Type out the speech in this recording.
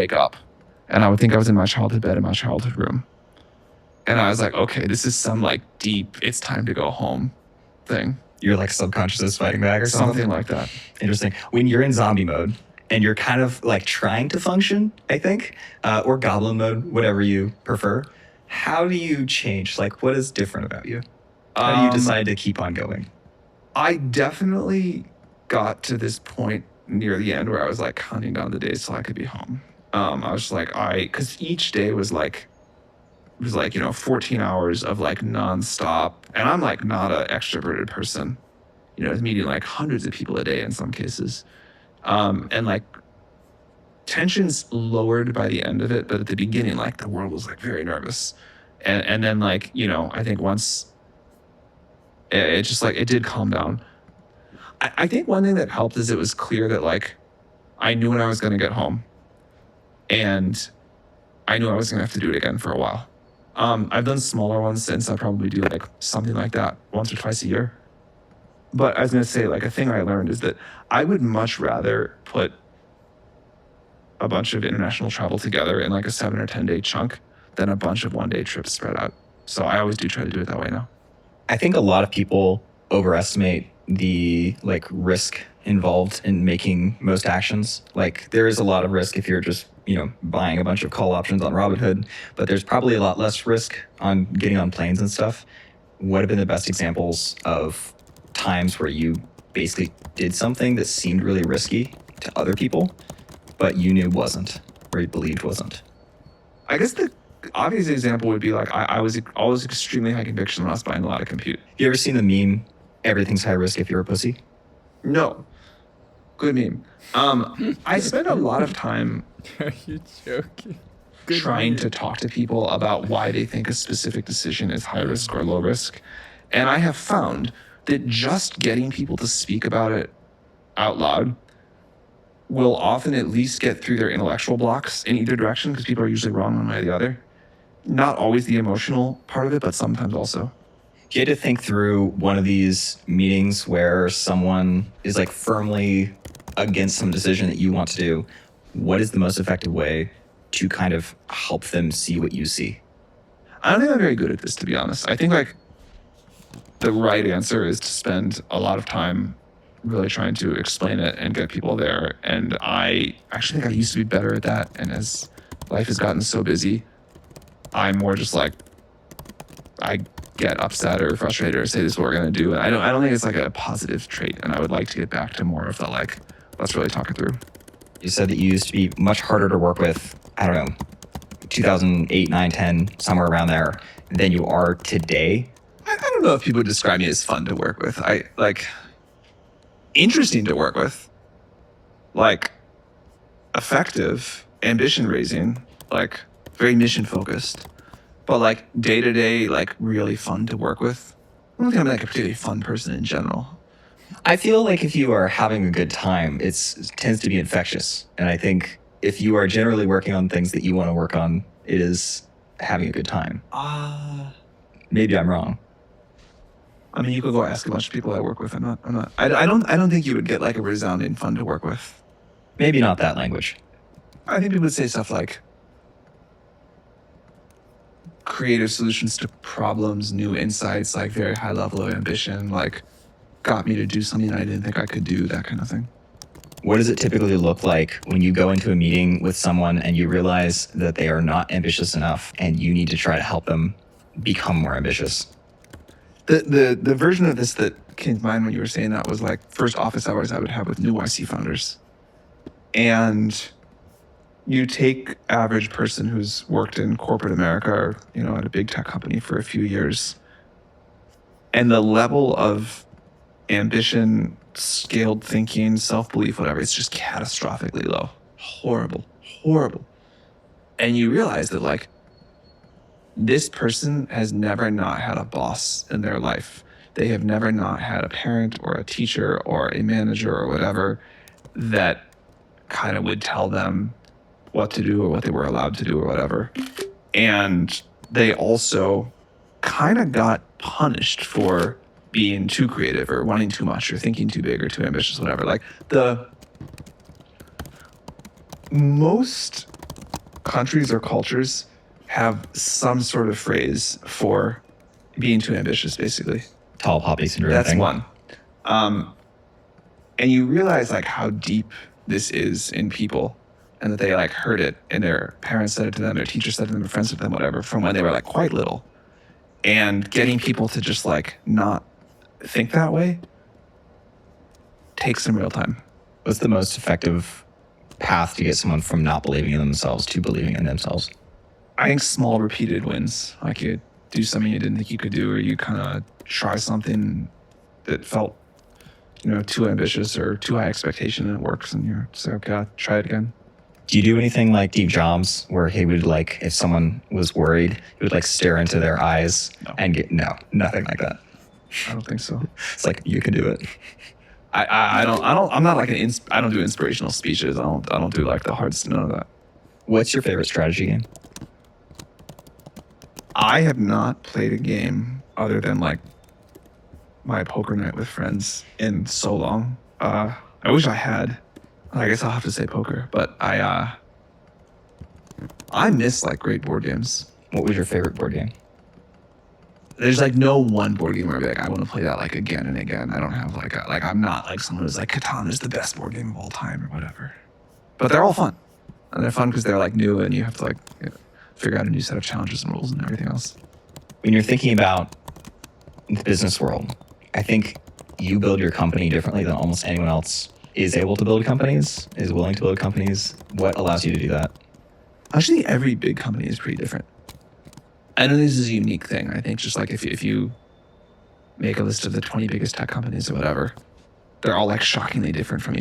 wake up and I would think I was in my childhood bed in my childhood room. And I was like, okay, this is some like deep, it's time to go home thing. Your like subconscious is fighting back or something? Something like that. Interesting. When you're in zombie mode and you're kind of like trying to function, I think, or goblin mode, whatever you prefer, how do you change? Like, what is different about you? How do you decide to keep on going? I definitely got to this point near the end where I was like counting down the days till I could be home. I was just like, because each day was like, 14 hours of like nonstop. And I'm like not an extroverted person. I was meeting like hundreds of people a day in some cases. And like tensions lowered by the end of it. But at the beginning, like the world was like very nervous. And then like, I think once it just like, it did calm down. I think one thing that helped is it was clear that like, I knew when I was going to get home. And I knew I was going to have to do it again for a while. I've done smaller ones since. I probably do like something like that once or twice a year. But I was going to say, like, a thing I learned is that I would much rather put a bunch of international travel together in like a 7 or 10 day chunk than a bunch of 1-day trips spread out. So I always do try to do it that way now. I think a lot of people overestimate the like risk involved in making most actions. Like there is a lot of risk if you're just, buying a bunch of call options on Robinhood, but there's probably a lot less risk on getting on planes and stuff. What have been the best examples of times where you basically did something that seemed really risky to other people, but you knew wasn't, or you believed wasn't? I guess the obvious example would be like, I was always extremely high conviction when I was buying a lot of compute. You ever seen the meme, everything's high risk if you're a pussy? No. Good meme. I spend a lot of time Are you joking? trying to talk to people about why they think a specific decision is high risk or low risk. And I have found that just getting people to speak about it out loud will often at least get through their intellectual blocks in either direction, because people are usually wrong one way or the other. Not always the emotional part of it, but sometimes also. If you had to think through one of these meetings where someone is like firmly against some decision that you want to do, what is the most effective way to kind of help them see what you see? I don't think I'm very good at this, to be honest. I think like the right answer is to spend a lot of time really trying to explain it and get people there. And I actually think I used to be better at that. And as life has gotten so busy, I'm more just like, I get upset or frustrated or say this is what we're going to do. And I don't think it's like a positive trait. And I would like to get back to more of the like, let's really talk it through. You said that you used to be much harder to work with, I don't know, 2008, 9, 10, somewhere around there, than you are today. I don't know if people would describe me as fun to work with. I like interesting to work with, like effective, ambition raising, like very mission focused, but like day to day, like really fun to work with. I don't think I'm like a particularly fun person in general. I feel like if you are having a good time, it tends to be infectious. And I think if you are generally working on things that you want to work on, it is having a good time. Maybe I'm wrong. I mean, you could go ask a bunch of people I work with. I don't think you would get like a resounding fun to work with. Maybe not that language. I think people would say stuff like creative solutions to problems, new insights, like very high level of ambition, like got me to do something I didn't think I could do, that kind of thing. What does it typically look like when you go into a meeting with someone and you realize that they are not ambitious enough and you need to try to help them become more ambitious? The version of this that came to mind when you were saying that was like first office hours I would have with new YC founders. And you take average person who's worked in corporate America or, at a big tech company for a few years, and the level of ambition, scaled thinking, self-belief, whatever, it's just catastrophically low. Horrible. And you realize that like this person has never not had a boss in their life. They have never not had a parent or a teacher or a manager or whatever that kind of would tell them what to do or what they were allowed to do or whatever. And they also kind of got punished for being too creative or wanting too much or thinking too big or too ambitious, whatever. Like the most countries or cultures have some sort of phrase for being too ambitious, basically. Tall poppy syndrome. That's thing. one. And you realize like how deep this is in people, and that they like heard it, and their parents said it to them, their teachers said it to them, their friends said it to them, whatever, from when they were like quite little. And getting people to just like not think that way takes some real time. What's the most effective path to get someone from not believing in themselves to believing in themselves? I think small repeated wins, like you do something you didn't think you could do, or you kind of try something that felt, too ambitious or too high expectation, and it works, and you're just like, okay, try it again. Do you do anything like Steve Jobs, where he would like, if someone was worried, he would like stare into their eyes and get nothing like that? I don't think so. It's like, you can do it. I'm not like I don't do inspirational speeches. I don't do like the hard, none of that. What's your favorite strategy game? I have not played a game other than like my poker night with friends in so long. I wish I had. I guess I'll have to say poker, but I miss like great board games. What was your favorite board game? There's like no one board game where I'd be like, I want to play that like again and again. I don't have like I'm not like someone who's like Catan is the best board game of all time or whatever. But they're all fun, and they're fun because they're like new, and you have to like figure out a new set of challenges and rules and everything else. When you're thinking about the business world, I think you build your company differently than almost anyone else is able to build companies, is willing to build companies. What allows you to do that? Actually, every big company is pretty different. I know this is a unique thing. I think just like if you make a list of the 20 biggest tech companies or whatever, they're all like shockingly different from each